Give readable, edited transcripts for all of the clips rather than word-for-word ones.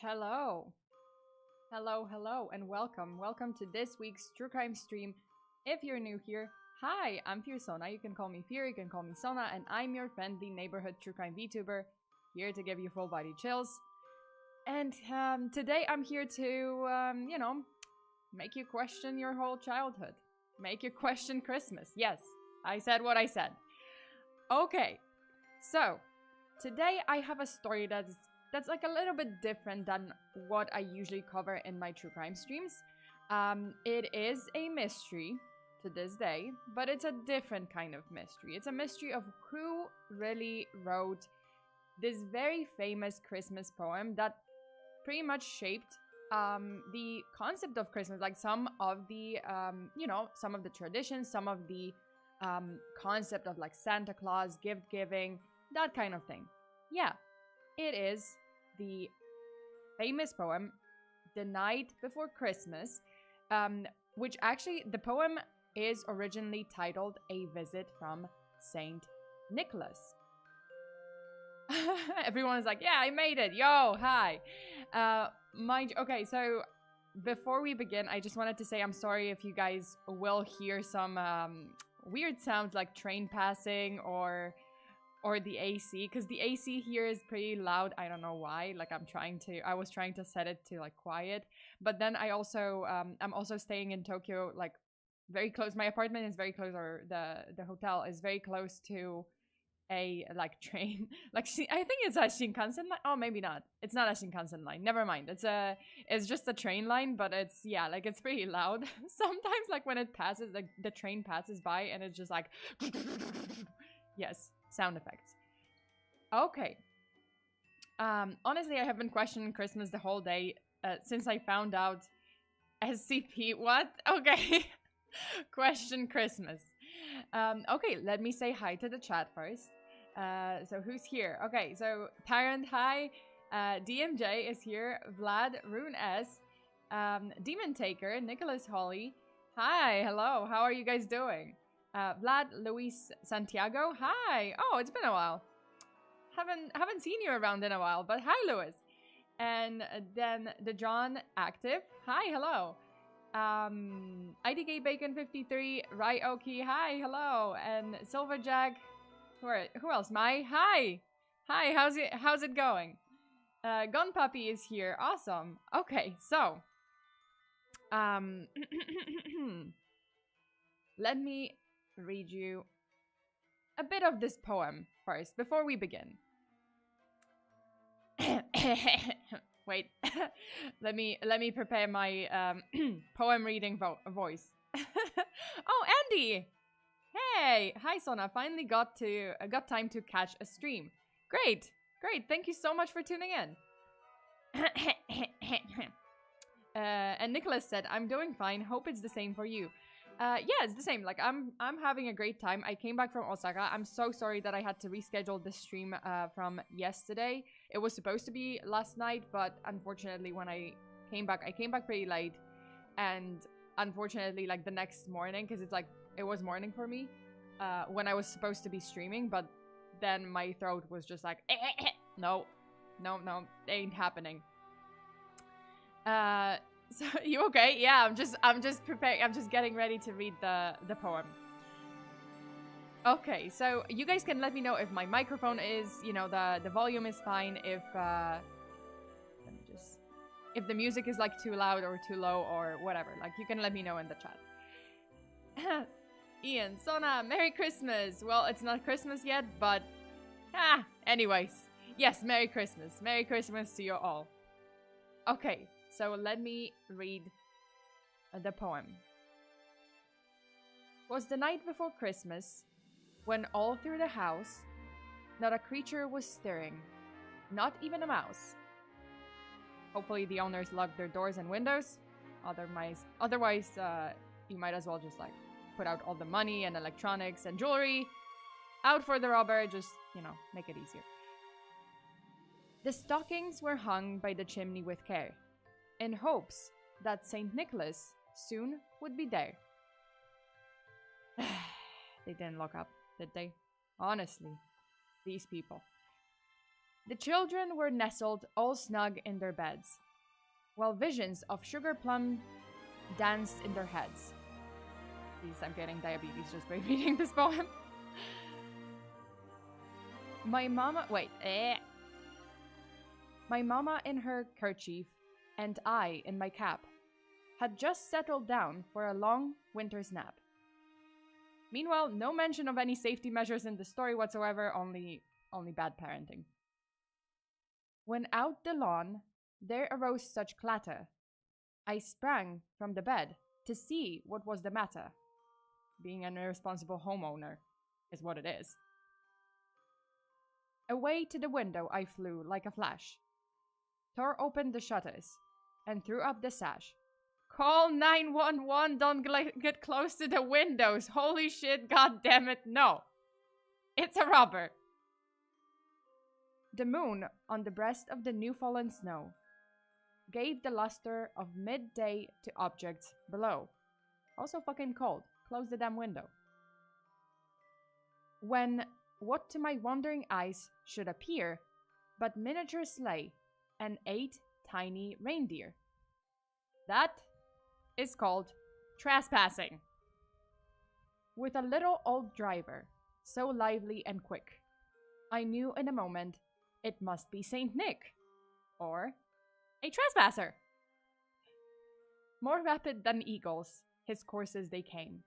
Hello. Hello, and welcome. Welcome to this week's True Crime stream. If you're new here, hi, I'm FEARSONA. You can call me Fear, you can call me Sona, and I'm your friendly neighborhood True Crime VTuber, here to give you full body chills. And today I'm here to, make you question your whole childhood. Make you question Christmas. Yes, I said what I said. Okay, so today I have a story that's like a little bit different than what I usually cover in my true crime streams. It is a mystery to this day, but it's a different kind of mystery. It's a mystery of who really wrote this very famous Christmas poem that pretty much shaped the concept of Christmas, like some of the, some of the traditions, some of the concept of like Santa Claus, gift giving, that kind of thing. Yeah, it is the famous poem The Night Before Christmas, which actually the poem is originally titled A Visit from Saint Nicholas. Everyone is like, yeah, I made it. Yo, hi. Okay, so before we begin, I just wanted to say I'm sorry if you guys will hear some weird sounds like train passing or the AC, because the AC here is pretty loud. I don't know why. Like I was trying to set it to like quiet, but then I'm also staying in Tokyo, like very close. My apartment is very close, or the hotel is very close to a like train. Like I think it's a Shinkansen line. Oh, maybe not. It's not a Shinkansen line. Never mind. It's just a train line, but it's it's pretty loud. Sometimes like when it passes, like the train passes by and it's just like yes. Sound effects. Okay. Honestly, I have been questioning Christmas the whole day since I found out SCP. What? Okay. Question Christmas. Okay, let me say hi to the chat first. So who's here? Okay, so Tyrant, hi. DMJ is here. Vlad, Rune S. Demon Taker, Nicholas Holly. Hi, hello. How are you guys doing? Vlad, Luis, Santiago, hi! Oh, it's been a while. Haven't seen you around in a while, but hi, Luis. And then the John Active, hi, hello. IDK Bacon 53, Ryoki, hi, hello. And Silverjack, who else? Hi, how's it going? Gun Puppy is here, awesome. Okay, so let me read you a bit of this poem first before we begin. Wait, let me prepare my poem reading voice. Oh, Andy! Hey, hi Sona. Finally got time to catch a stream. Great. Thank you so much for tuning in. And Nicholas said, "I'm doing fine. Hope it's the same for you." Yeah, it's the same. Like I'm having a great time. I came back from Osaka. I'm so sorry that I had to reschedule the stream from yesterday. It was supposed to be last night, but unfortunately when I came back pretty late. And unfortunately like the next morning, because it was morning for me when I was supposed to be streaming, but then my throat was just like no, it ain't happening. So you okay? Yeah, I'm just preparing. I'm just getting ready to read the poem. Okay, so you guys can let me know if my microphone is, the volume is fine. If if the music is like too loud or too low or whatever. Like you can let me know in the chat. Ian, Sona, Merry Christmas. Well, it's not Christmas yet, but anyways, yes, Merry Christmas. Merry Christmas to you all. Okay. So let me read the poem. Was the night before Christmas, when all through the house, not a creature was stirring, not even a mouse. Hopefully the owners locked their doors and windows. Otherwise, you might as well just like put out all the money and electronics and jewelry out for the robber. Just, make it easier. The stockings were hung by the chimney with care, in hopes that St. Nicholas soon would be there. They didn't look up, did they? Honestly, these people. The children were nestled all snug in their beds, while visions of sugar plum danced in their heads. Please, I'm getting diabetes just by reading this poem. My mama in her kerchief and I in my cap had just settled down for a long winter's nap. Meanwhile, no mention of any safety measures in the story whatsoever, only bad parenting. When out the lawn, there arose such clatter. I sprang from the bed to see what was the matter. Being an irresponsible homeowner is what it is. Away to the window I flew like a flash, tore open the shutters, and threw up the sash. Call 911, don't get close to the windows. Holy shit, god damn it, no. It's a robber. The moon on the breast of the new fallen snow gave the luster of midday to objects below. Also fucking cold. Close the damn window. When what to my wondering eyes should appear but miniature sleigh and 8 tiny reindeer. That is called trespassing. With a little old driver, so lively and quick, I knew in a moment it must be Saint Nick, or a trespasser. More rapid than eagles, his courses they came,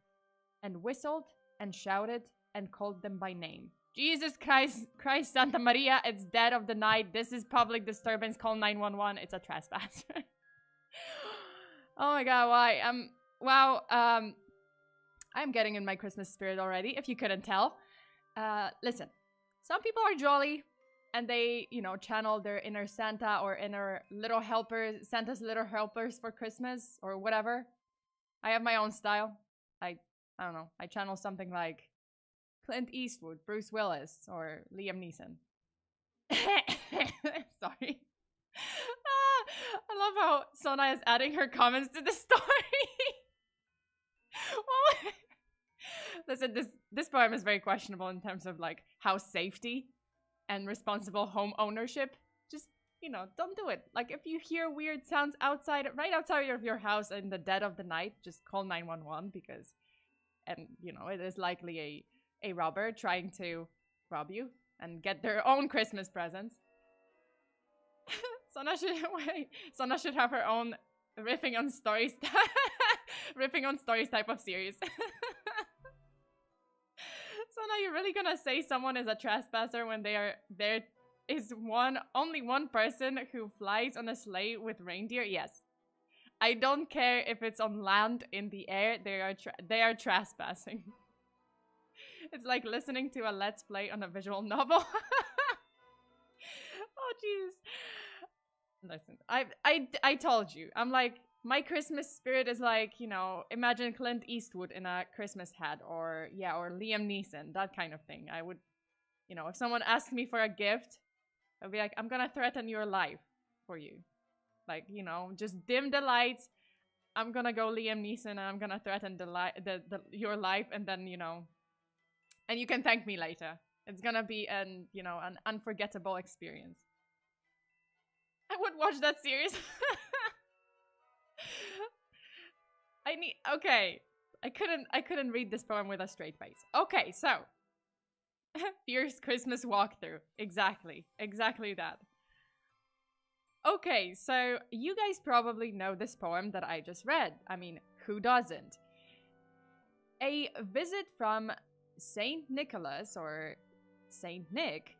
and whistled and shouted and called them by name. Jesus Christ, Santa Maria, it's dead of the night. This is public disturbance. Call 911. It's a trespasser. Oh my god, why? Wow, I'm getting in my Christmas spirit already, if you couldn't tell. Listen, some people are jolly, and they, you know, channel their inner Santa or inner little helpers, Santa's little helpers for Christmas, or whatever. I have my own style. I don't know, I channel something like Clint Eastwood, Bruce Willis, or Liam Neeson. Sorry. I love how Sona is adding her comments to the story. Well, listen, this poem is very questionable in terms of like house safety and responsible home ownership. Just, you know, don't do it. Like if you hear weird sounds right outside of your house in the dead of the night, just call 911 because, and you know, it is likely a robber trying to rob you and get their own Christmas presents. Sona should have her own riffing on stories type of series. Sona, you're really gonna say someone is a trespasser when there is only one person who flies on a sleigh with reindeer? Yes. I don't care if it's on land, in the air, they are trespassing. It's like listening to a let's play on a visual novel. Oh jeez. Listen, I told you. I'm like, my Christmas spirit is like, you know, imagine Clint Eastwood in a Christmas hat, or Liam Neeson, that kind of thing. I would, you know, if someone asked me for a gift, I'd be like, I'm gonna threaten your life for you. Like, you know, just dim the lights. I'm gonna go Liam Neeson and I'm gonna threaten your life, and then, you know, and you can thank me later. It's gonna be an unforgettable experience. I would watch that series. Okay. I couldn't read this poem with a straight face. Okay, so fierce Christmas walkthrough. Exactly that. Okay, so you guys probably know this poem that I just read. I mean, who doesn't? A visit from Saint Nicholas, or Saint Nick,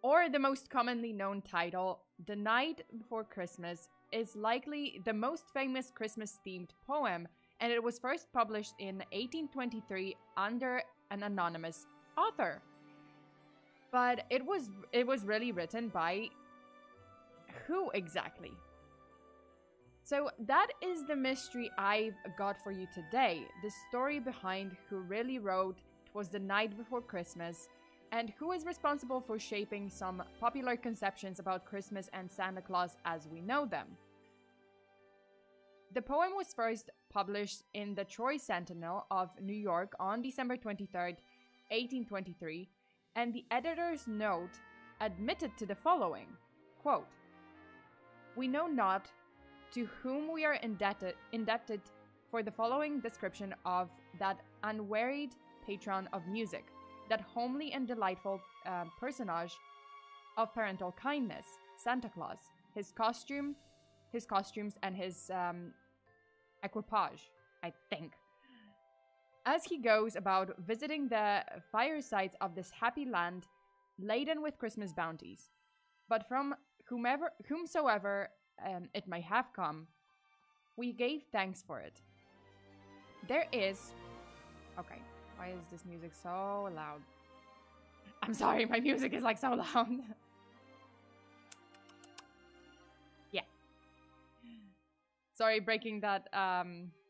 or the most commonly known title, The Night Before Christmas, is likely the most famous Christmas-themed poem, and it was first published in 1823 under an anonymous author. But it was really written by who exactly? So that is the mystery I've got for you today, the story behind who really wrote "'Twas the Night Before Christmas," and who is responsible for shaping some popular conceptions about Christmas and Santa Claus as we know them. The poem was first published in the Troy Sentinel of New York on December 23rd, 1823, and the editor's note admitted to the following, quote, "We know not to whom we are indebted for the following description of that unwearied patron of music, that homely and delightful personage of parental kindness, Santa Claus, his costumes and his equipage, I think. As he goes about visiting the firesides of this happy land, laden with Christmas bounties. But from whomsoever it may have come, we gave thanks for it. There is..." Okay, why is this music so loud? I'm sorry, my music is like so loud. Yeah. Sorry, breaking that,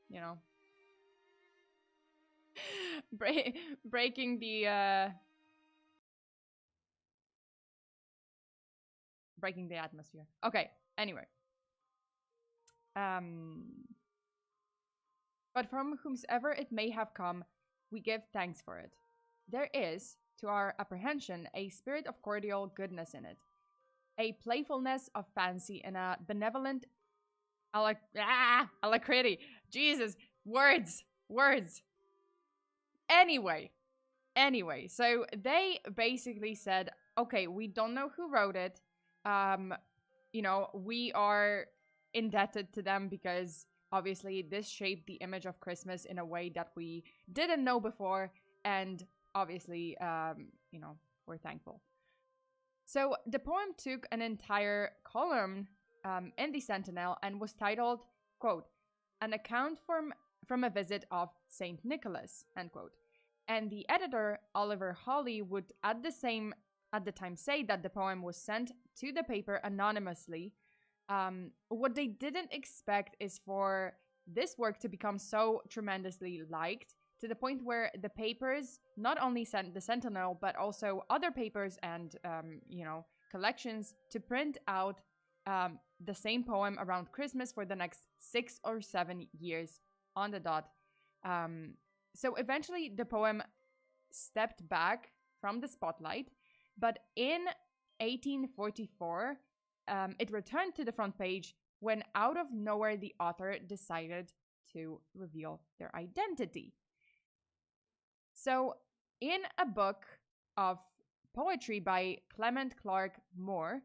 you know. Breaking the, breaking the atmosphere. Okay, anyway. But from whomsoever it may have come, we give thanks for it. There is, to our apprehension, a spirit of cordial goodness in it, a playfulness of fancy, and a benevolent alacrity. Jesus, words. Anyway, so they basically said, okay, we don't know who wrote it. You know, we are indebted to them because obviously this shaped the image of Christmas in a way that we didn't know before, and obviously, you know, we're thankful. So the poem took an entire column in the Sentinel and was titled, quote, "An account from a visit of Saint Nicholas," end quote. And the editor, Oliver Hawley, would at the time say that the poem was sent to the paper anonymously. What they didn't expect is for this work to become so tremendously liked, to the point where the papers not only sent the Sentinel, but also other papers and, you know, collections to print out the same poem around Christmas for the next 6 or 7 years on the dot. So eventually the poem stepped back from the spotlight, but in 1844, it returned to the front page when out of nowhere the author decided to reveal their identity. So in a book of poetry by Clement Clark Moore,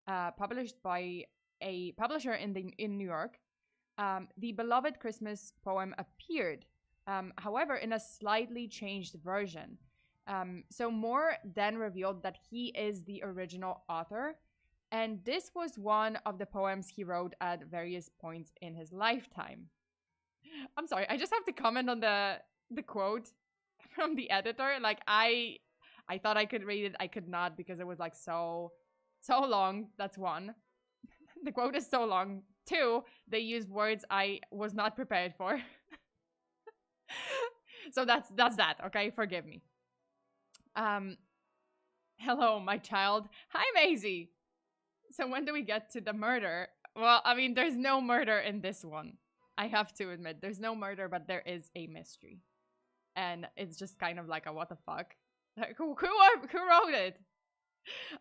published by a publisher in New York, the beloved Christmas poem appeared, however, in a slightly changed version. So Moore then revealed that he is the original author, and this was one of the poems he wrote at various points in his lifetime. I'm sorry, I just have to comment on the quote from the editor. Like, I thought I could read it, I could not, because it was like so long. That's one. The quote is so long. 2, they used words I was not prepared for. So that's that, okay? Forgive me. Hello, my child. Hi, Maisie. So when do we get to the murder? Well, I mean, there's no murder in this one. I have to admit, there's no murder, but there is a mystery. And it's just kind of like a what the fuck? Like, who wrote it?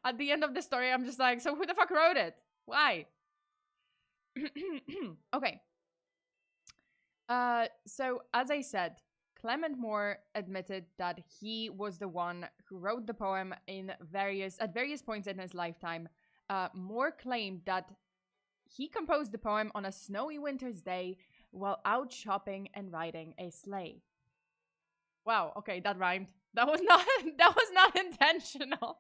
At the end of the story, I'm just like, so who the fuck wrote it? Why? Okay. So as I said, Clement Moore admitted that he was the one who wrote the poem at various points in his lifetime. Moore claimed that he composed the poem on a snowy winter's day while out shopping and riding a sleigh. Wow, okay, that rhymed. That was not intentional.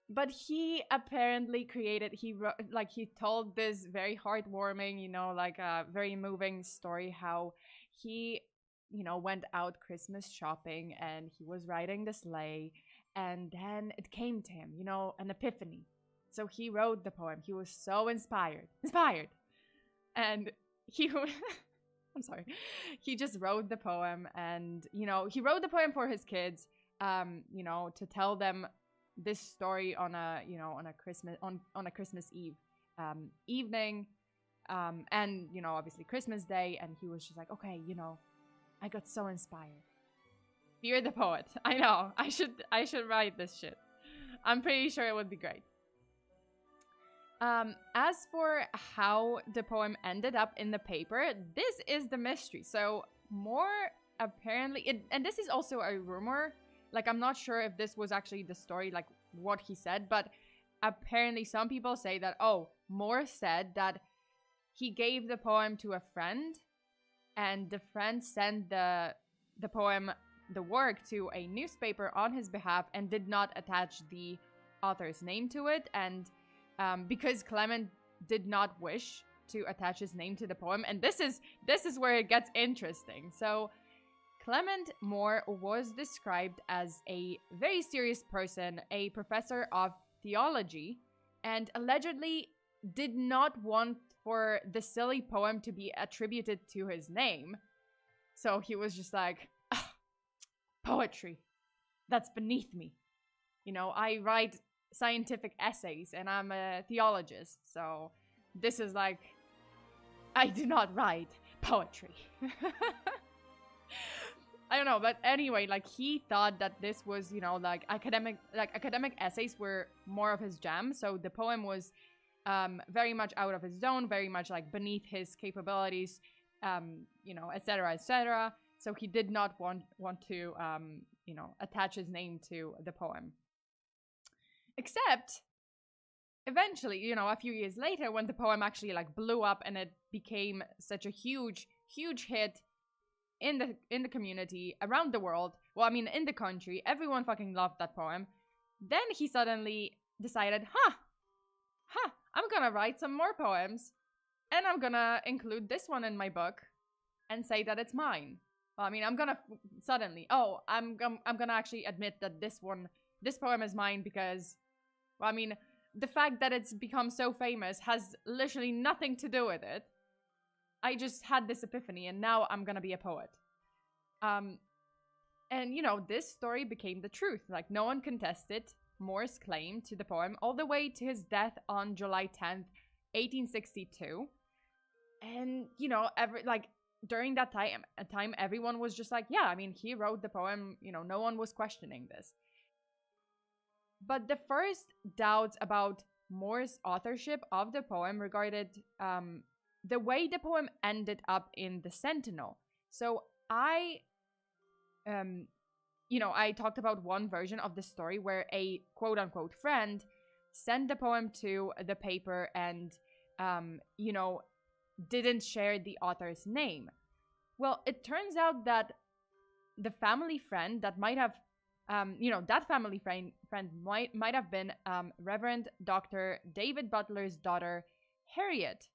But he apparently he told this very heartwarming, you know, like a very moving story how he, you know, went out Christmas shopping and he was riding the sleigh, and then it came to him, you know, an epiphany. So he wrote the poem. He was so inspired. And he I'm sorry. He just wrote the poem, and, you know, he wrote the poem for his kids, you know, to tell them this story on a Christmas Eve evening, and, you know, obviously Christmas Day. And he was just like, okay, you know, I got so inspired. Fear the poet. I know. I should write this shit. I'm pretty sure it would be great. As for how the poem ended up in the paper, this is the mystery. So more apparently, and this is also a rumor. Like, I'm not sure if this was actually the story, like what he said, but apparently some people say that, oh, Moore said that he gave the poem to a friend, and the friend sent the poem, the work, to a newspaper on his behalf and did not attach the author's name to it. And because Clement did not wish to attach his name to the poem, and this is where it gets interesting. So Clement Moore was described as a very serious person, a professor of theology, and allegedly did not want for the silly poem to be attributed to his name. So he was just like, poetry, that's beneath me. You know, I write scientific essays and I'm a theologist, so this is like, I do not write poetry. I don't know, but anyway, like, he thought that this was, you know, like academic essays were more of his jam. So the poem was very much out of his zone, very much like beneath his capabilities, you know, etc., etc. So he did not want to, you know, attach his name to the poem. Except, eventually, you know, a few years later, when the poem actually like blew up and it became such a huge hit in the community, around the world, well, I mean, in the country, everyone fucking loved that poem. Then he suddenly decided, I'm gonna write some more poems, and I'm gonna include this one in my book, and say that it's mine. Well, I mean, I'm gonna actually admit that this poem is mine because, well, I mean, the fact that it's become so famous has literally nothing to do with it. I just had this epiphany, and now I'm gonna be a poet. And, you know, this story became the truth. Like, no one contested Moore's claim to the poem all the way to his death on July 10th, 1862. And, you know, during that time, everyone was just like, yeah, I mean, he wrote the poem, you know, no one was questioning this. But the first doubts about Moore's authorship of the poem regarded the way the poem ended up in the Sentinel. So you know, I talked about one version of the story where a quote-unquote friend sent the poem to the paper and, you know, didn't share the author's name. Well, it turns out that the family friend that might have, you know, that family friend might have been Reverend Dr. David Butler's daughter, Harriet.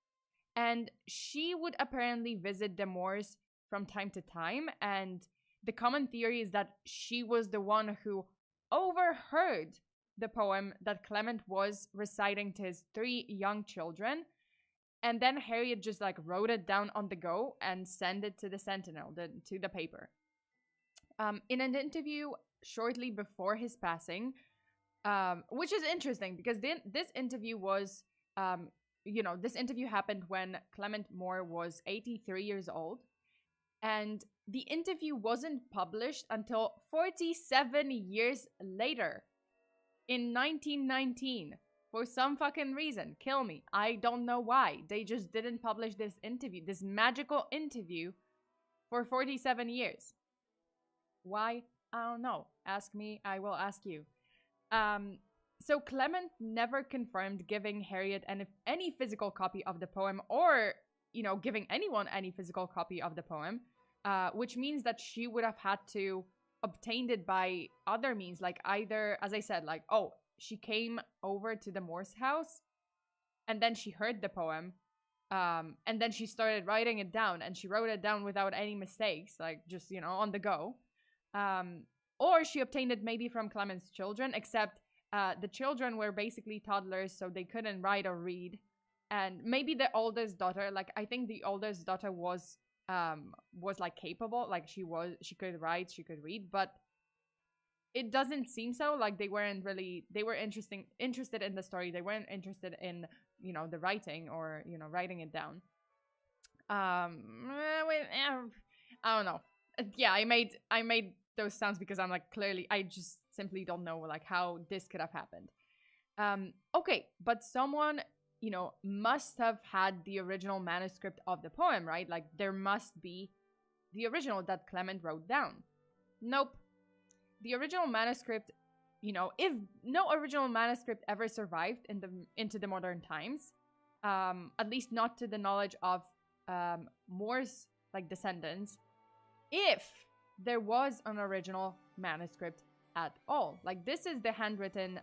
And she would apparently visit the Moores from time to time, and the common theory is that she was the one who overheard the poem that Clement was reciting to his 3 young children, and then Harriet just like wrote it down on the go and sent it to the Sentinel, to the paper. In an interview shortly before his passing, which is interesting because this interview was, you know, this interview happened when Clement Moore was 83 years old. And the interview wasn't published until 47 years later, in 1919. For some fucking reason. Kill me. I don't know why. They just didn't publish this interview, this magical interview, for 47 years. Why? I don't know. Ask me, I will ask you. So Clement never confirmed giving Harriet any physical copy of the poem, or, you know, giving anyone any physical copy of the poem, which means that she would have had to obtain it by other means, like either, as I said, like, oh, she came over to the Morse house, and then she heard the poem, and then she started writing it down, and she wrote it down without any mistakes, like, just, you know, on the go. Or she obtained it maybe from Clement's children, except the children were basically toddlers, so they couldn't write or read. And maybe the oldest daughter, like, I think the oldest daughter was like capable, like she could write, she could read, but it doesn't seem so. Like, they were interested in the story. They weren't interested in, you know, the writing or, you know, writing it down. I don't know. Yeah, I made those sounds because I'm like, clearly I just simply don't know like how this could have happened. Okay, but someone, you know, must have had the original manuscript of the poem, right? Like there must be the original that Clement wrote down. Nope. The original manuscript, you know, if no original manuscript ever survived into the modern times, at least not to the knowledge of Moore's like descendants, if there was an original manuscript at all. Like this is the handwritten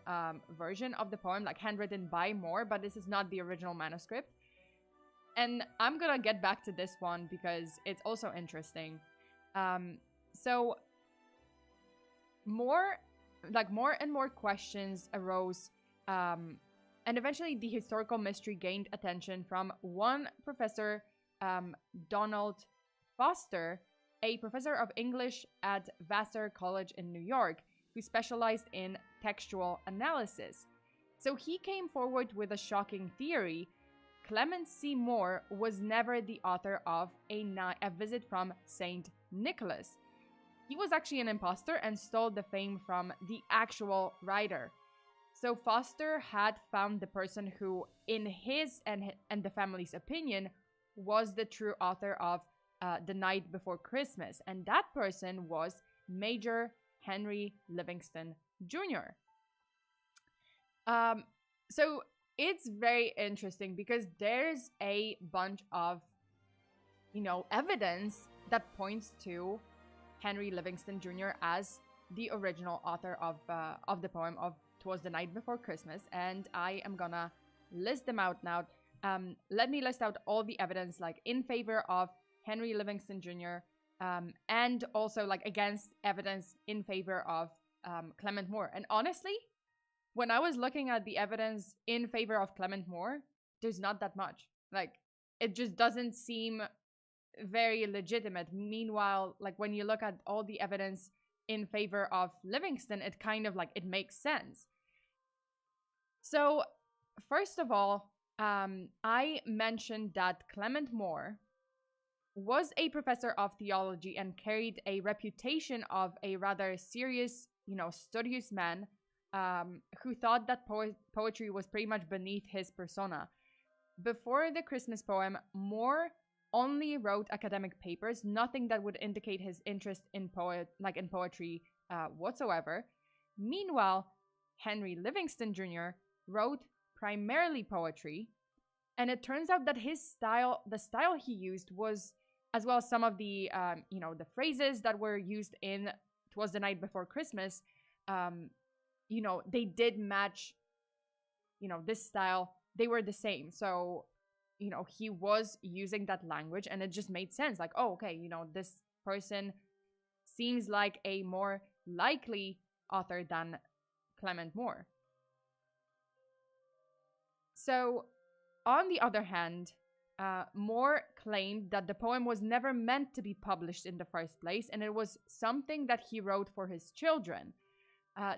version of the poem, like handwritten by Moore, but this is not the original manuscript. And I'm gonna get back to this one because it's also interesting. So more and more questions arose, and eventually the historical mystery gained attention from one professor, Donald Foster, a professor of English at Vassar College in New York, who specialized in textual analysis. So he came forward with a shocking theory. Clement C. Moore was never the author of A Visit from St. Nicholas. He was actually an imposter and stole the fame from the actual writer. So Foster had found the person who, in his and the family's opinion, was the true author of The Night Before Christmas, and that person was Major Henry Livingston Jr. So it's very interesting because there's a bunch of, you know, evidence that points to Henry Livingston Jr. as the original author of the poem of Twas the Night Before Christmas, and I am gonna list them out now. Let me list out all the evidence like in favor of Henry Livingston Jr. And also like against evidence in favor of Clement Moore. And honestly, when I was looking at the evidence in favor of Clement Moore, there's not that much. Like it just doesn't seem very legitimate. Meanwhile, like when you look at all the evidence in favor of Livingston, it kind of like it makes sense. So first of all, I mentioned that Clement Moore was a professor of theology and carried a reputation of a rather serious, you know, studious man who thought that poetry was pretty much beneath his persona. Before the Christmas poem, Moore only wrote academic papers, nothing that would indicate his interest in poetry whatsoever. Meanwhile, Henry Livingston Jr. wrote primarily poetry, and it turns out that his style, the style he used was, as well as some of the, you know, the phrases that were used in Twas the Night Before Christmas, you know, they did match, you know, this style. They were the same. So, you know, he was using that language and it just made sense. Like, oh, okay, you know, this person seems like a more likely author than Clement Moore. So, on the other hand, Moore claimed that the poem was never meant to be published in the first place, and it was something that he wrote for his children.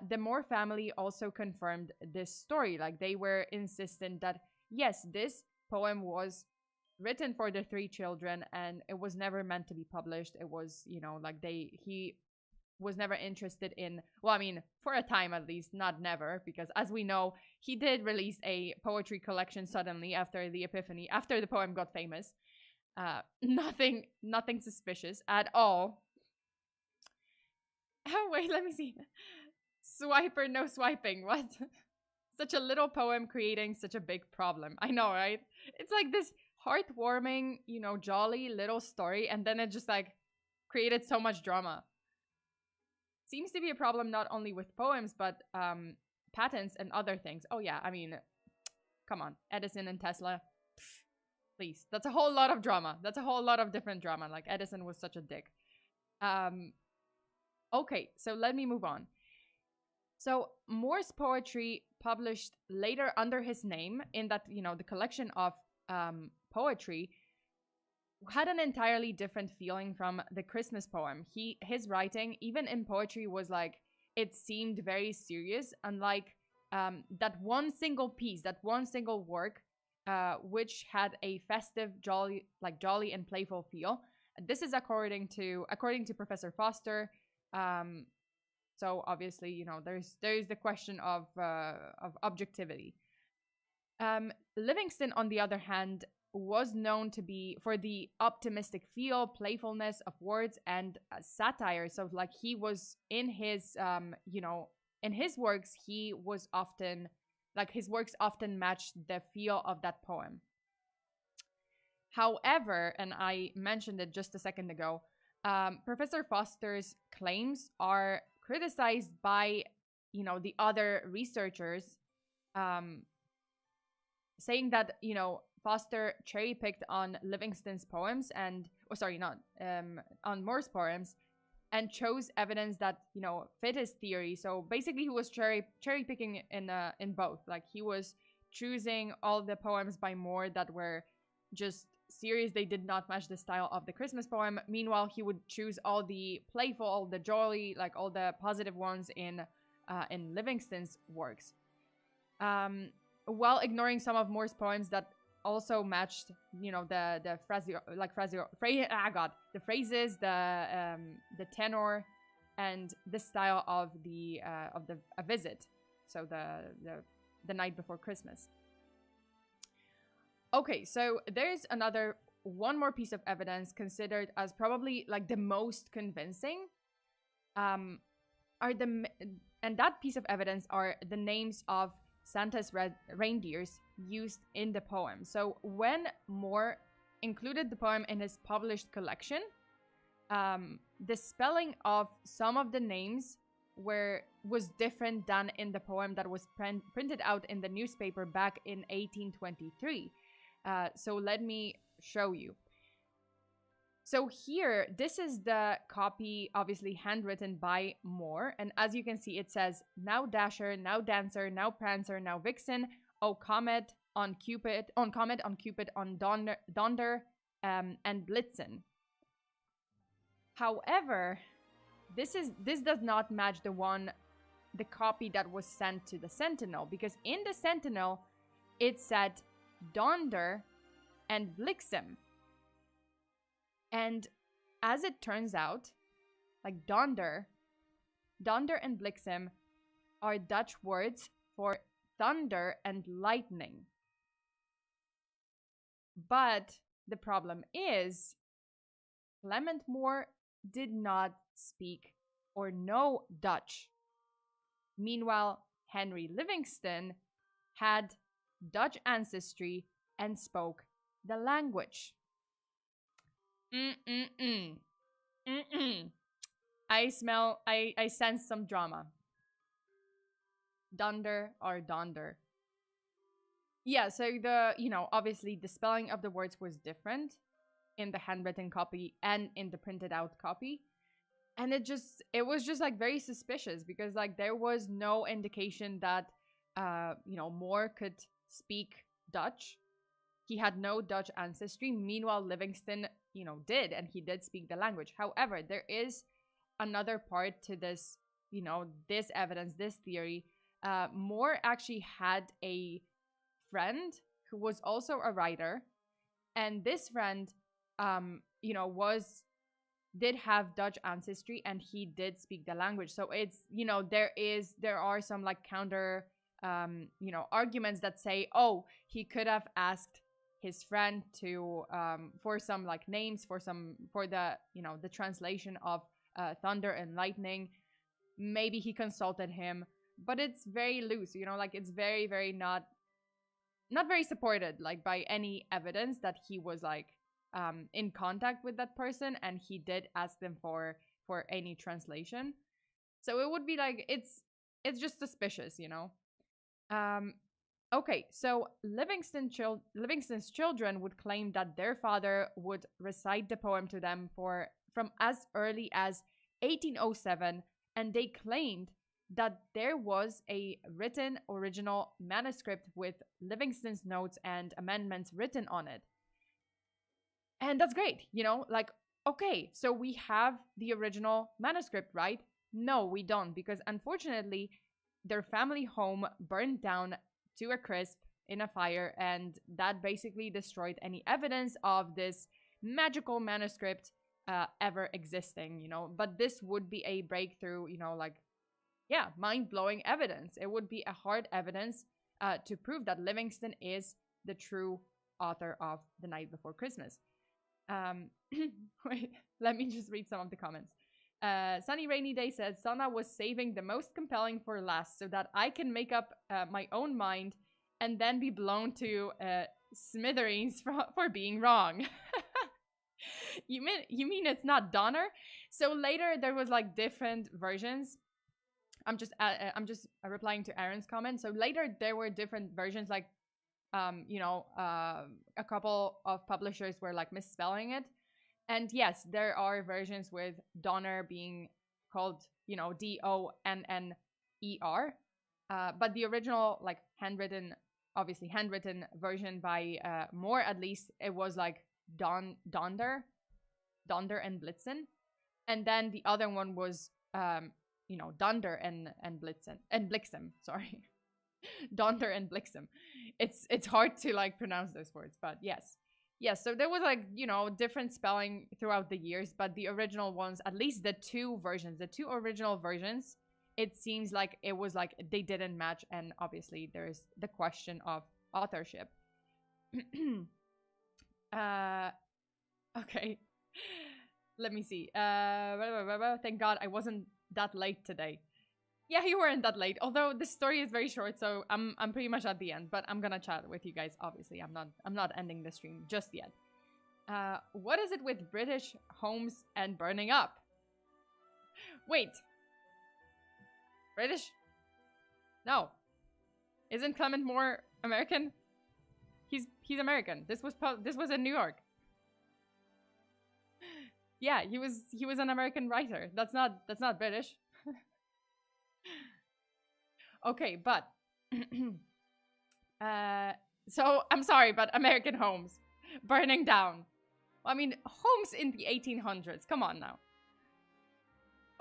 The Moore family also confirmed this story. Like, they were insistent that, yes, this poem was written for the three children, and it was never meant to be published. It was, you know, like he was never interested in, well, I mean, for a time at least, not never, because as we know, he did release a poetry collection suddenly after the Epiphany, after the poem got famous. Nothing suspicious at all. Oh, wait, let me see. Swiper, no swiping, what? Such a little poem creating such a big problem. I know, right? It's like this heartwarming, you know, jolly little story, and then it just like created so much drama. Seems to be a problem not only with poems, but patents and other things. Oh yeah, I mean, come on, Edison and Tesla. Pff, please, that's a whole lot of drama. That's a whole lot of different drama. Like Edison was such a dick. Okay, so let me move on. So Moore's poetry published later under his name in that, you know, the collection of poetry had an entirely different feeling from the Christmas poem. His writing, even in poetry, was like, it seemed very serious, unlike that one single piece, that one single work, which had a festive, jolly and playful feel. This is according to Professor Foster. So obviously, you know, there's the question of objectivity. Livingston, on the other hand, was known to be for the optimistic feel, playfulness of words, and satire. So like he was in his you know, in his works, he was often like his works often matched the feel of that poem. However, and I mentioned it just a second ago, Professor Foster's claims are criticized by, you know, the other researchers, um, saying that, you know, Foster cherry picked on Livingston's poems and, oh, sorry, not on Moore's poems, and chose evidence that, you know, fit his theory. So basically, he was cherry picking in both. Like he was choosing all the poems by Moore that were just serious. They did not match the style of the Christmas poem. Meanwhile, he would choose all the playful, all the jolly, like all the positive ones in Livingston's works, while ignoring some of Moore's poems that also matched, you know, the phrases, the tenor, and the style of the a visit. So the night before Christmas. Okay, so there's one more piece of evidence considered as probably like the most convincing. And that piece of evidence are the names of Santa's reindeers used in the poem. So when Moore included the poem in his published collection, the spelling of some of the names was different than in the poem that was printed out in the newspaper back in 1823. So let me show you. So here, this is the copy, obviously handwritten by Moore. And as you can see, it says, now Dasher, now Dancer, now Prancer, now Vixen, oh Comet, on Cupid, on Donder, and Blitzen. However, this does not match the copy that was sent to the Sentinel, because in the Sentinel, it said Donder and Blixen. And as it turns out, like Donder and Bliksem are Dutch words for thunder and lightning. But the problem is, Clement Moore did not speak or know Dutch. Meanwhile, Henry Livingston had Dutch ancestry and spoke the language. I sense some drama. Dunder or Donder. Yeah, so obviously the spelling of the words was different in the handwritten copy and in the printed out copy. And it was just like very suspicious, because like there was no indication that Moore could speak Dutch. He had no Dutch ancestry. Meanwhile, Livingston, did, and he did speak the language. However, there is another part to this, this evidence, this theory. Moore actually had a friend who was also a writer, and this friend, did have Dutch ancestry, and he did speak the language. So it's, there are some like counter, arguments that say, oh, he could have asked his friend to for some like names for the the translation of thunder and lightning. Maybe he consulted him, but it's very loose, like it's very, very not very supported like by any evidence that he was like in contact with that person and he did ask them for any translation. So it would be like it's just suspicious, Okay, so Livingston's children would claim that their father would recite the poem to them from as early as 1807, and they claimed that there was a written original manuscript with Livingston's notes and amendments written on it. And that's great, like, okay, so we have the original manuscript, right? No, we don't, because unfortunately, their family home burned down to a crisp in a fire, and that basically destroyed any evidence of this magical manuscript ever existing, But this would be a breakthrough, like yeah, mind-blowing evidence. It would be a hard evidence to prove that Livingston is the true author of The Night Before Christmas. Wait, let me just read some of the comments. Sunny Rainy Day says, Sona was saving the most compelling for last so that I can make up my own mind and then be blown to smithereens for being wrong. You mean it's not Donner? So later there was like different versions. I'm just replying to Aaron's comment. So later there were different versions, like a couple of publishers were like misspelling it. And yes, there are versions with Donner being called, Donner. But the original, like handwritten version by Moore, at least, it was like Donder and Blitzen. And then the other one was, Donder and Blixen, sorry. Donder and Blixen. It's hard to like pronounce those words, but yes. Yes, so there was like, different spelling throughout the years, but the original ones, at least the two original versions, it seems like it was like they didn't match, and obviously there's the question of authorship. Okay. Let me see. Thank God I wasn't that late today. Yeah, you weren't that late. Although the story is very short, so I'm pretty much at the end. But I'm gonna chat with you guys. Obviously, I'm not ending the stream just yet. What is it with British homes and burning up? Wait, British? No, isn't Clement more American? He's American. This was in New York. Yeah, he was an American writer. That's not British. Okay, but so I'm sorry, but American homes burning down. I mean, homes in the 1800s. Come on now.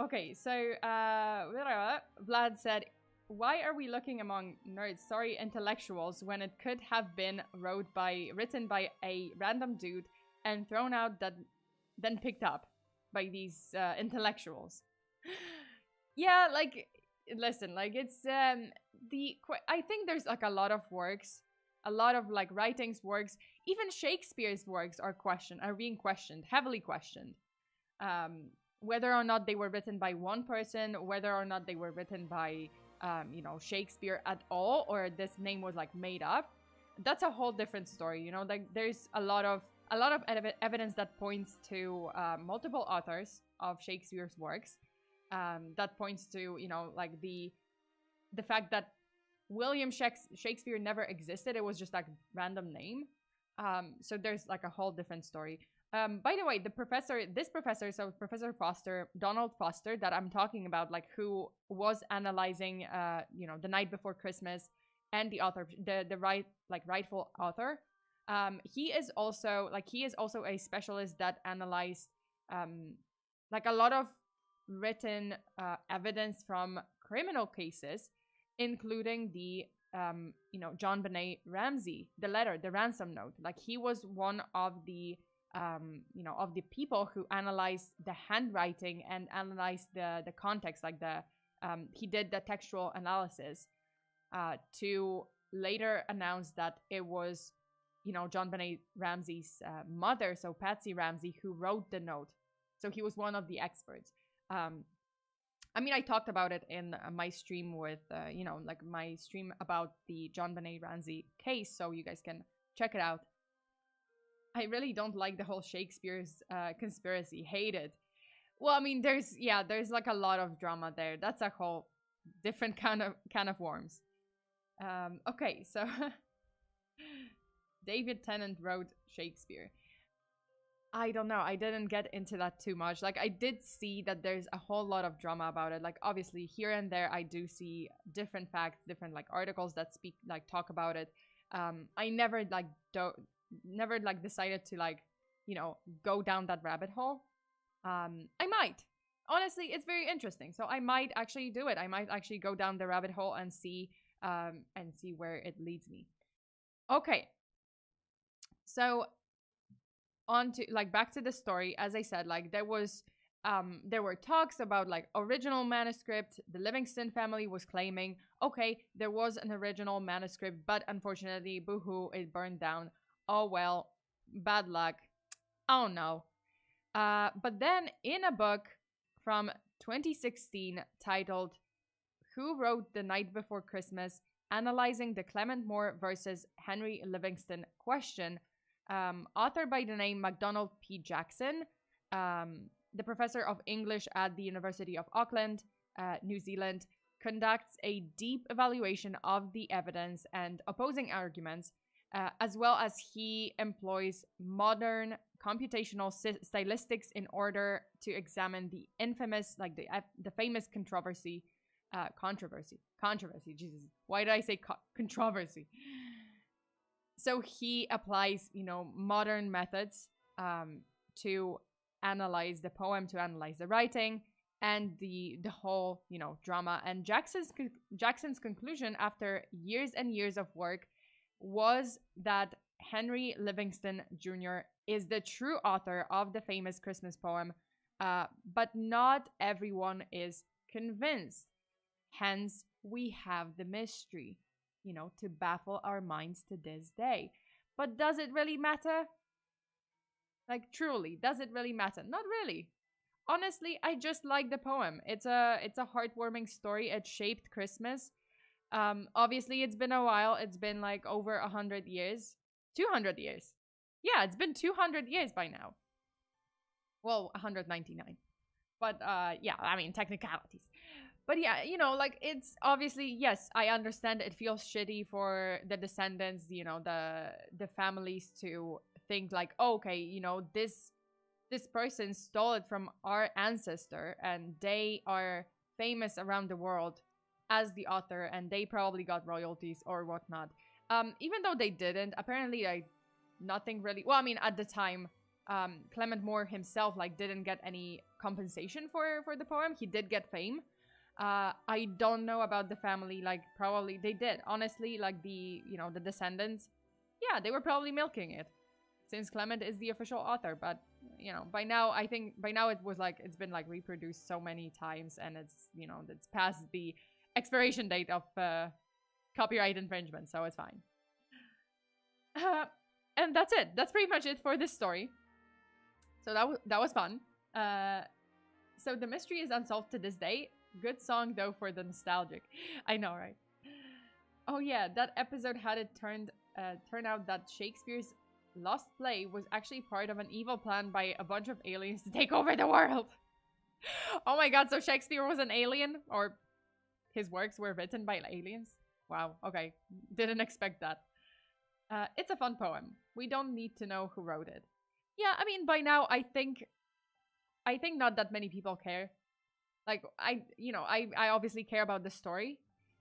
Okay, so Vlad said, "Why are we looking among nerds? Sorry, intellectuals, when it could have been written by a random dude and thrown out then picked up by these intellectuals." Yeah, like, listen, like, it's I think there's like a lot of works, a lot of like writings, works, even Shakespeare's works are being questioned, heavily questioned, whether or not they were written by one person, whether or not they were written by Shakespeare at all, or this name was like made up. That's a whole different story. Like, there's a lot of evidence that points to multiple authors of Shakespeare's works, that points to like the fact that William Shakespeare never existed. It was just like random name. So there's like a whole different story. By the way, this professor, so Professor Foster, Donald Foster, that I'm talking about, like, who was analyzing The Night Before Christmas, and the author, the rightful author, he is also a specialist that analyzed like a lot of written evidence from criminal cases, including the John Benet Ramsey, the ransom note. Like, he was one of the of the people who analyzed the handwriting and analyzed the context, like he did the textual analysis to later announce that it was John Benet Ramsey's mother, so Patsy Ramsey, who wrote the note. So he was one of the experts. I mean, I talked about it in my stream with, like my stream about the John Benet Ramsey case, so you guys can check it out. I really don't like the whole Shakespeare's conspiracy. Hate it. Well, I mean, there's like a lot of drama there. That's a whole different kind of worms. Okay, so David Tennant wrote Shakespeare. I don't know. I didn't get into that too much. Like, I did see that there's a whole lot of drama about it. Like, obviously, here and there, I do see different facts, different like articles that talk about it. I never decided to go down that rabbit hole. I might. Honestly, it's very interesting. So I might actually do it. I might actually go down the rabbit hole and see where it leads me. Okay. So on to back to the story. As I said, there was there were talks about like original manuscript. The Livingston family was claiming, okay, there was an original manuscript, but unfortunately, boohoo, it burned down. Oh well, bad luck. Oh no. But then in a book from 2016 titled Who Wrote the Night Before Christmas, analyzing the Clement Moore versus Henry Livingston question, author by the name MacDonald P. Jackson, the professor of English at the University of Auckland, New Zealand, conducts a deep evaluation of the evidence and opposing arguments, as well as he employs modern computational stylistics in order to examine the infamous, like the famous controversy. Jesus, why did I say controversy? So he applies, modern methods to analyze the poem, to analyze the writing, and the whole, drama. And Jackson's conclusion after years and years of work was that Henry Livingston Jr. is the true author of the famous Christmas poem, but not everyone is convinced. Hence, we have the mystery, to baffle our minds to this day. But does it really matter? Like, truly, does it really matter? Not really. Honestly, I just like the poem. It's a heartwarming story. It shaped Christmas. Obviously, it's been a while. It's been like over 100 years. 200 years. Yeah, it's been 200 years by now. Well, 199. But, yeah, I mean, technicalities. But yeah, like, it's obviously, yes, I understand it feels shitty for the descendants, the families to think like, oh, okay, this person stole it from our ancestor and they are famous around the world as the author and they probably got royalties or whatnot. Even though they didn't, apparently, like, nothing really, well, I mean, at the time, Clement Moore himself, like, didn't get any compensation for the poem. He did get fame. I don't know about the family, like, probably they did. Honestly, like, the descendants, yeah, they were probably milking it, since Clement is the official author. But, by now, I think, by now it's been, like, reproduced so many times, and it's, it's past the expiration date of copyright infringement, so it's fine. And that's it. That's pretty much it for this story. So that was fun. So the mystery is unsolved to this day. Good song, though, for the nostalgic. I know, right? Oh, yeah, that episode had it turn out that Shakespeare's lost play was actually part of an evil plan by a bunch of aliens to take over the world. Oh my god, so Shakespeare was an alien? Or his works were written by aliens? Wow, okay. Didn't expect that. It's a fun poem. We don't need to know who wrote it. Yeah, I mean, by now, I think not that many people care. Like, I obviously care about the story.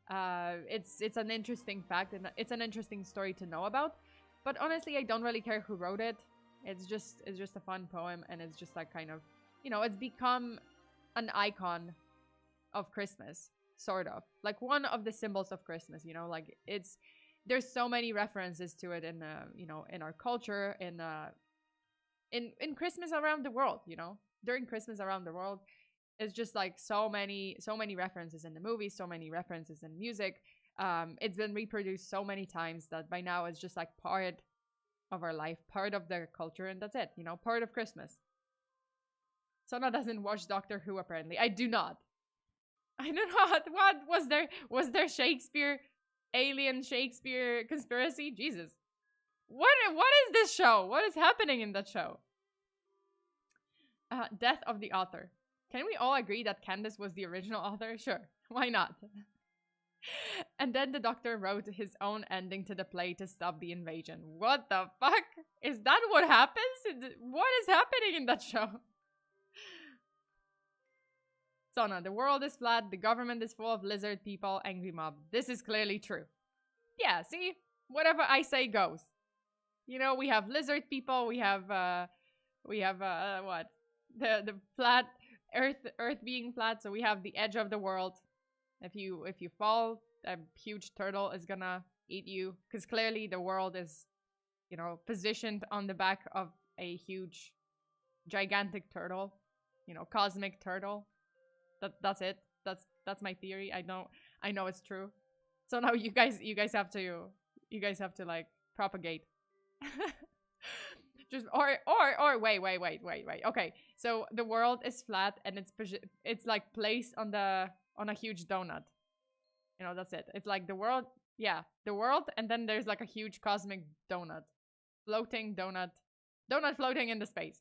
It's an interesting fact, and it's an interesting story to know about. But honestly, I don't really care who wrote it. It's just a fun poem, and it's just like kind of, it's become an icon of Christmas, sort of. Like one of the symbols of Christmas, like there's so many references to it in in our culture, in Christmas around the world, during Christmas around the world. It's just like so many references in the movies, so many references in music. It's been reproduced so many times that by now it's just like part of our life, part of the culture, and that's it, part of Christmas. Sona doesn't watch Doctor Who, apparently. I do not. I don't know what was there Shakespeare, alien Shakespeare conspiracy? Jesus. What is this show? What is happening in that show? Death of the author. Can we all agree that Candace was the original author? Sure, why not? And then the Doctor wrote his own ending to the play to stop the invasion. What the fuck? Is that what happens? What is happening in that show? Sona, the world is flat, the government is full of lizard people, angry mob. This is clearly true. Yeah, see? Whatever I say goes. We have lizard people, we have what? The flat Earth being flat, so we have the edge of the world. If you fall, a huge turtle is gonna eat you, because clearly the world is, positioned on the back of a huge, gigantic turtle. you know, cosmic turtle. That's it. That's my theory. I know it's true. So now you guys have to like propagate. Just or wait. Okay, so the world is flat and it's like placed on a huge donut. You know, that's it. It's like the world, yeah, the world, and then there's like a huge cosmic donut, floating donut floating in the space.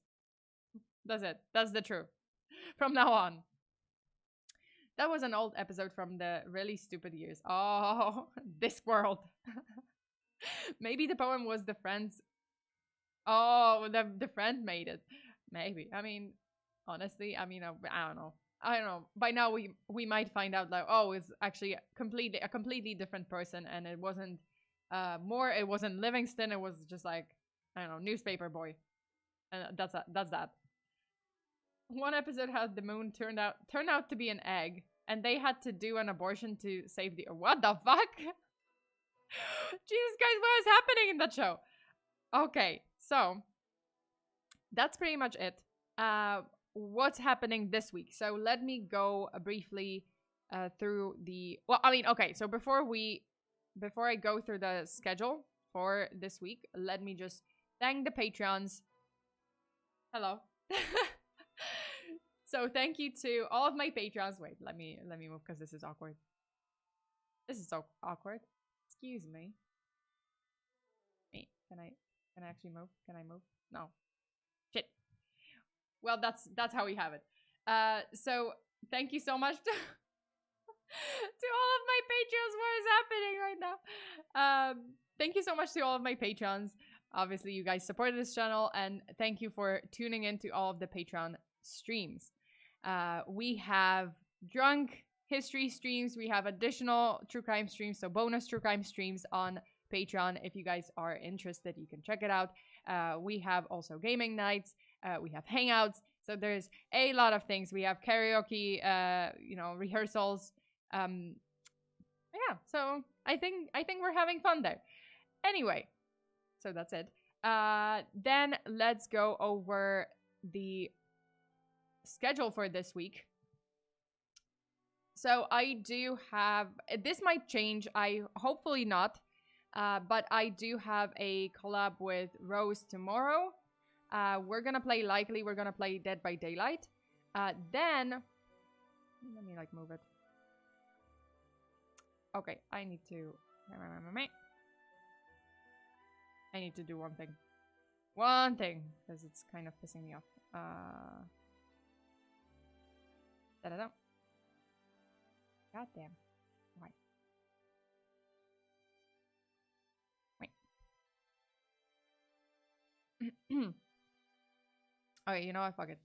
That's it. That's the truth. From now on. That was an old episode from the really stupid years. Oh, this world. Maybe the poem was the friends. Oh, the friend made it. Maybe. I mean, honestly, I mean, I don't know. I don't know. By now, we might find out like, oh, it's actually a completely different person, and it wasn't it wasn't Livingston. It was just like, I don't know, newspaper boy, and that's that. One episode had the moon turned out to be an egg, and they had to do an abortion to save the. What the fuck? Jesus Christ, what is happening in that show? Okay, so that's pretty much it. What's happening this week? So let me go briefly through the. Well, I mean, okay. So before I go through the schedule for this week, let me just thank the Patreons. Hello. So thank you to all of my Patreons. Wait, let me move because this is awkward. This is so awkward. Excuse me. Wait, can I actually move? Can I move? No. Shit. Well, that's how we have it. So thank you so much to to all of my Patreons. What is happening right now? Thank you so much to all of my Patreons. Obviously, you guys supported this channel, and thank you for tuning into all of the Patreon streams. We have drunk history streams. We have additional true crime streams, so bonus true crime streams on Patreon. If you guys are interested, you can check it out. We have also gaming nights. We have hangouts. So there's a lot of things. We have karaoke, rehearsals. Yeah, so I think we're having fun there. Anyway, so that's it. Then let's go over the schedule for this week. So I do have, this might change, hopefully not, but I do have a collab with Rose tomorrow. We're gonna play Dead by Daylight. Then, let me like move it. Okay, I need to do one thing, because it's kind of pissing me off. God damn. Why? Wait. Okay, you know what? Fuck it.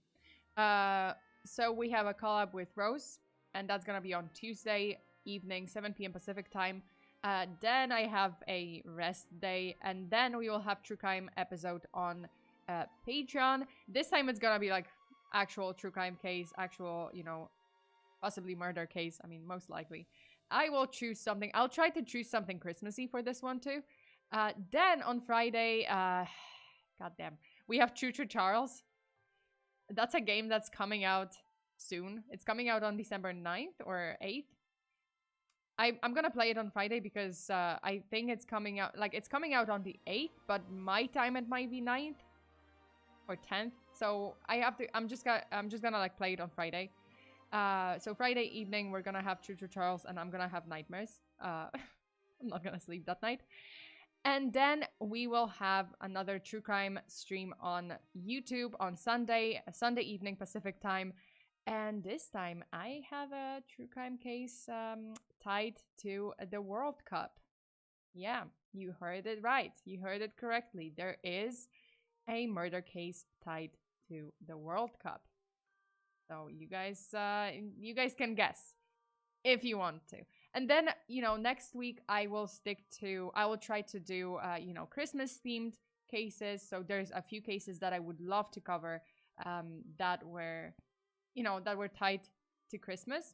So we have a collab with Rose, and that's gonna be on Tuesday evening, 7 p.m. Pacific time. Then I have a rest day, and then we will have True Crime episode on Patreon. This time it's gonna be like actual True Crime case, actual, possibly murder case. I mean, most likely. I will choose something. I'll try to choose something Christmassy for this one too. Then on Friday, goddamn, we have Choo Choo Charles. That's a game that's coming out soon. It's coming out on December 9th or 8th. I'm gonna play it on Friday because I think it's coming out, it's coming out on the 8th, but my time it might be 9th or 10th. So I'm just gonna like play it on Friday. So Friday evening we're gonna have Choo Choo Charles, and I'm gonna have nightmares. I'm not gonna sleep that night. And then we will have another True Crime stream on YouTube on Sunday evening Pacific time. And this time I have a True Crime case tied to the World Cup. Yeah, you heard it right. You heard it correctly. There is a murder case tied to the World Cup. So you guys can guess if you want to. And then, next week I will try to do, Christmas themed cases. So there's a few cases that I would love to cover that were tied to Christmas.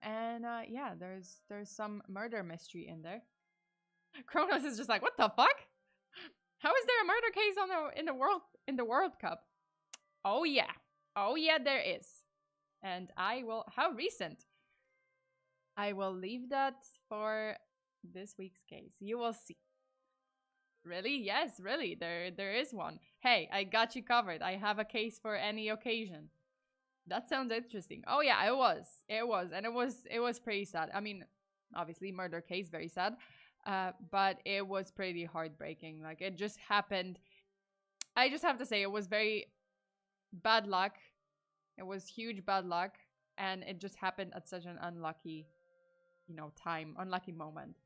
And yeah, there's some murder mystery in there. Kronos is just like, what the fuck? How is there a murder case in the World Cup? Oh yeah. Oh yeah, there is. And I will, how recent? I will leave that for this week's case. You will see. Really? Yes, really. There is one. Hey, I got you covered. I have a case for any occasion. That sounds interesting. Oh yeah, it was. It was. And it was pretty sad. I mean, obviously murder case, very sad. But it was pretty heartbreaking. Like it just happened. I just have to say it was very bad luck. It was huge bad luck. And it just happened at such an unlucky, time, unlucky moment.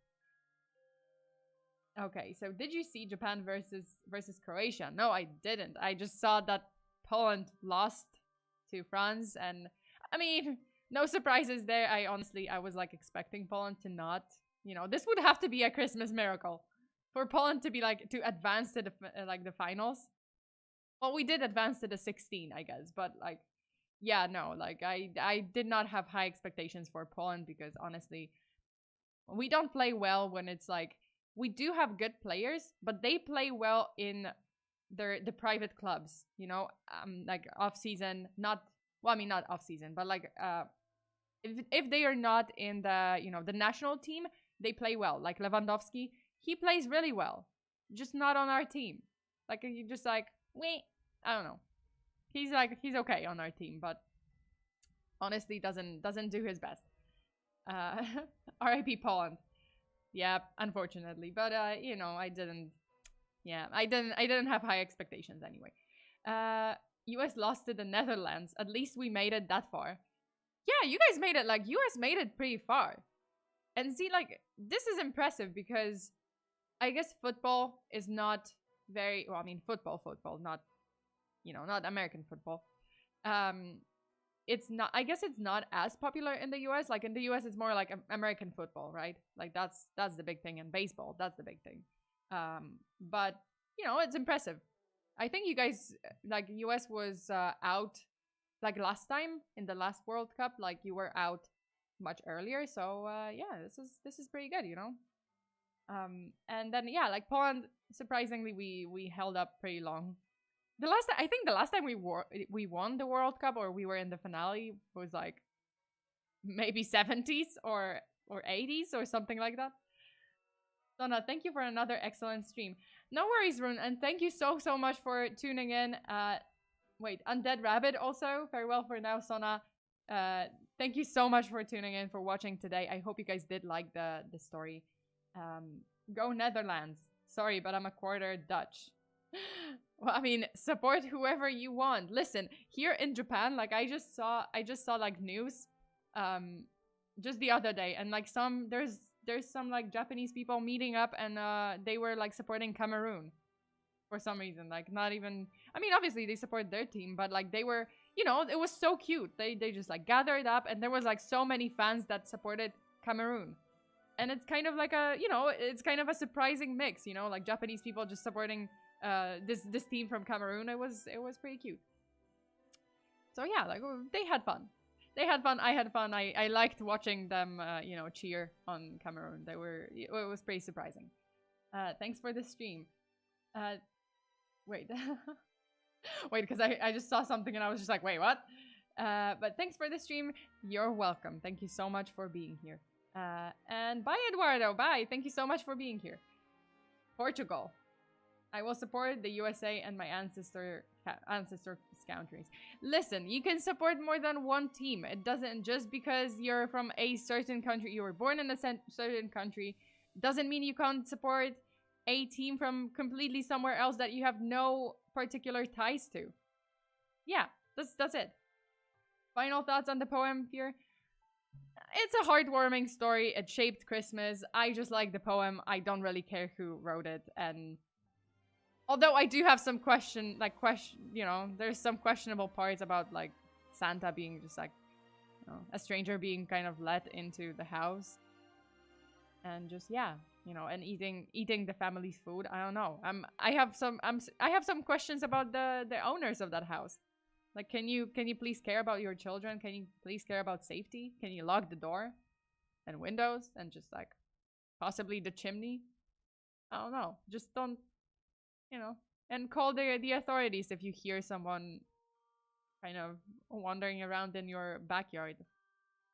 Okay, so did you see Japan versus Croatia? No, I didn't. I just saw that Poland lost to France, and I mean, no surprises there. I was like expecting Poland to not. This would have to be a Christmas miracle for Poland to be like to advance to the finals. Well, we did advance to the 16, I guess, but like, yeah, no, like I did not have high expectations for Poland because honestly, we don't play well when it's like we do have good players, but they play well in the private clubs, like off season, not well, I mean not off season, but like if they are not in the national team, they play well. Like Lewandowski, he plays really well, just not on our team. Like you just like wait, I don't know. He's okay on our team, but honestly doesn't do his best. R.I.P. Poland. Yeah, unfortunately, but I didn't. Yeah, I didn't have high expectations anyway. U.S. lost to the Netherlands. At least we made it that far. Yeah, you guys made it. Like U.S. made it pretty far. And see, like this is impressive because I guess football is not very well. I mean, football, not not American football. It's not, I guess it's not as popular in the US. Like in the US it's more like American football, right? Like that's the big thing, and baseball, that's the big thing. But it's impressive. I think you guys like US was out like last time in the last World Cup, like you were out much earlier, so yeah, this is pretty good, and then yeah, like Poland, surprisingly we held up pretty long. I think the last time we won the World Cup or we were in the finale was like maybe 70s or 80s or something like that. Sona, thank you for another excellent stream. No worries, Rune, and thank you so much for tuning in. Wait, Undead Rabbit also, farewell for now, Sona. Thank you so much for tuning in, for watching today. I hope you guys did like the story. Go Netherlands. Sorry, but I'm a quarter Dutch. Well, I mean, support whoever you want. Listen, here in Japan, like I just saw like news just the other day, and like there's some like Japanese people meeting up, and they were like supporting Cameroon for some reason. Like not even, I mean, obviously they support their team, but like they were, it was so cute. They just like gathered up, and there was like so many fans that supported Cameroon. And it's kind of like it's kind of a surprising mix, like Japanese people just supporting this team from Cameroon. It was pretty cute. So yeah, like they had fun. I had fun. I liked watching them cheer on Cameroon. It was pretty surprising. Thanks for the stream. Wait. Wait, because I just saw something and I was just like, wait, what? But thanks for the stream. You're welcome. Thank you so much for being here. And bye, Eduardo. Bye. Thank you so much for being here. Portugal. I will support the USA and my ancestor countries. Listen, you can support more than one team. It doesn't, just because you're from a certain country, you were born in a certain country, doesn't mean you can't support a team from completely somewhere else that you have no particular ties to. Yeah, that's it. Final thoughts on the poem here? It's a heartwarming story. It shaped Christmas. I just like the poem. I don't really care who wrote it, and although I do have some there's some questionable parts about like Santa being just like, a stranger being kind of let into the house, and just and eating the family's food. I don't know. I have some questions about the owners of that house. Like, can you please care about your children? Can you please care about safety? Can you lock the door and windows and just like possibly the chimney? I don't know. Just don't, and call the authorities if you hear someone kind of wandering around in your backyard,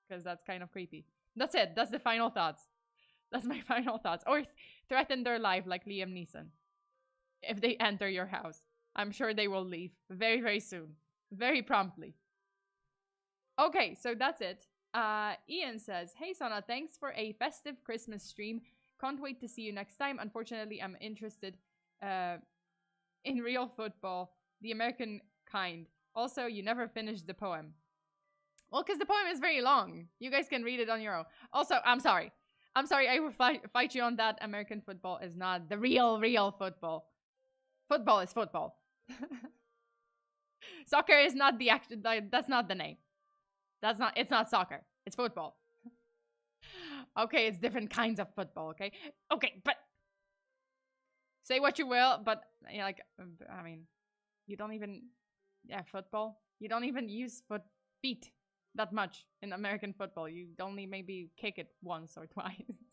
because that's kind of creepy. That's it. That's the final thoughts. That's my final thoughts. Or threaten their life like Liam Neeson. If they enter your house, I'm sure they will leave very, very soon. Very promptly. Okay, so that's it. Ian says, "Hey Sona, thanks for a festive Christmas stream. Can't wait to see you next time. Unfortunately, I'm interested in real football, the American kind. Also, you never finished the poem." Well, because the poem is very long. You guys can read it on your own. Also, I'm sorry. I will fight you on that. American football is not the real football. Football is football. Soccer is not the actual. That's not the name. It's not soccer. It's football. Okay, it's different kinds of football, okay? Okay, but say what you will, but like, I mean, you don't even, football. You don't even use feet that much in American football. You only maybe kick it once or twice.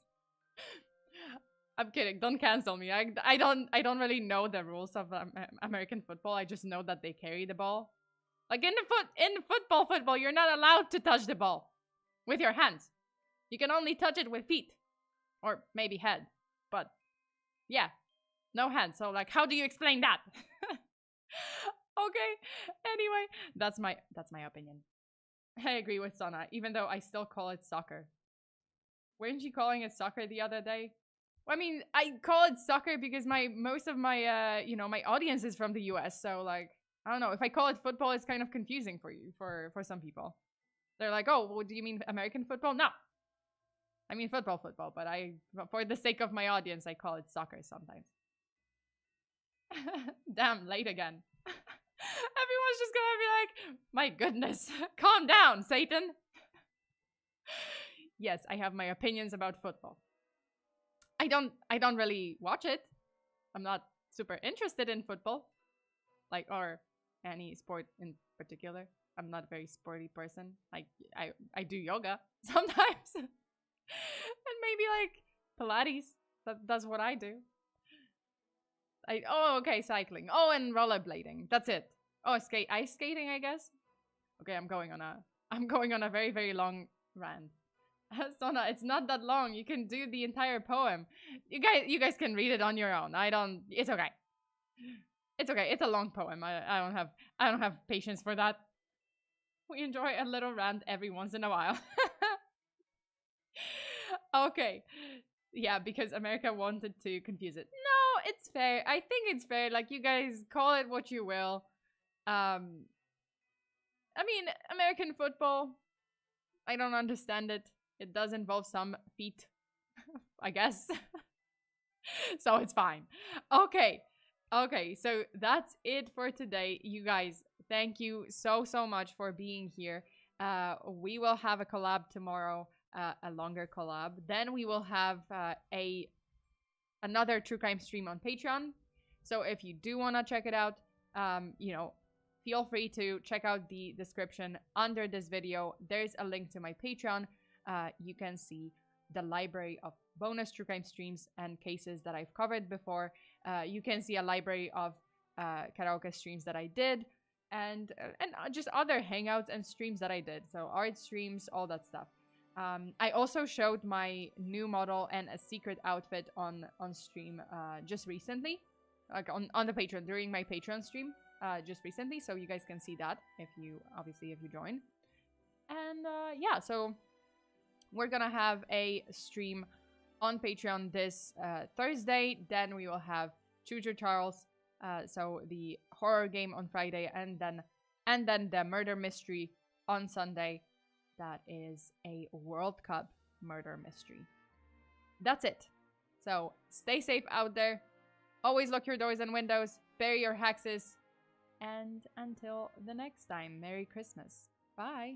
I'm kidding. Don't cancel me. I don't really know the rules of American football. I just know that they carry the ball. Like in football, you're not allowed to touch the ball with your hands. You can only touch it with feet or maybe head. But yeah, no hands. So like, how do you explain that? Okay. Anyway, that's my opinion. I agree with Sana, even though I still call it soccer. Weren't you calling it soccer the other day? Well, I mean, I call it soccer because most of my my audience is from the US, so like, I don't know, if I call it football, it's kind of confusing for some people. They're like, "Oh, well, do you mean American football?" No. I mean football, but for the sake of my audience, I call it soccer sometimes. Damn, late again. Everyone's just gonna be like, "My goodness, calm down, Satan." Yes, I have my opinions about football. I don't really watch it. I'm not super interested in football, like, or any sport in particular. I'm not a very sporty person. Like, I do yoga sometimes, and maybe like Pilates. That's what I do. Okay, cycling. Oh, and rollerblading. That's it. Oh, ice skating, I guess. Okay, I'm going on a very, very long rant. Sona, it's not that long. You can do the entire poem. You guys can read it on your own. It's okay. It's okay. It's a long poem. I don't have patience for that. We enjoy a little rant every once in a while. Okay. Yeah, because America wanted to confuse it. No, it's fair. I think it's fair. Like, you guys call it what you will. I mean, American football, I don't understand it. It does involve some feet, I guess. So it's fine. Okay. So that's it for today. You guys, thank you so much for being here. We will have a collab tomorrow, a longer collab. Then we will have another true crime stream on Patreon. So if you do want to check it out, feel free to check out the description under this video. There's a link to my Patreon. You can see the library of bonus true crime streams and cases that I've covered before. You can see a library of karaoke streams that I did, and just other hangouts and streams that I did. So art streams, all that stuff. I also showed my new model and a secret outfit on stream just recently, like on the Patreon, during my Patreon stream just recently. So you guys can see that if you join. And yeah, so we're gonna have a stream on Patreon this Thursday. Then we will have Choose Your Charles, so the horror game on Friday, and then the murder mystery on Sunday. That is a World Cup murder mystery. That's it. So stay safe out there. Always lock your doors and windows. Bury your hexes. And until the next time, Merry Christmas. Bye.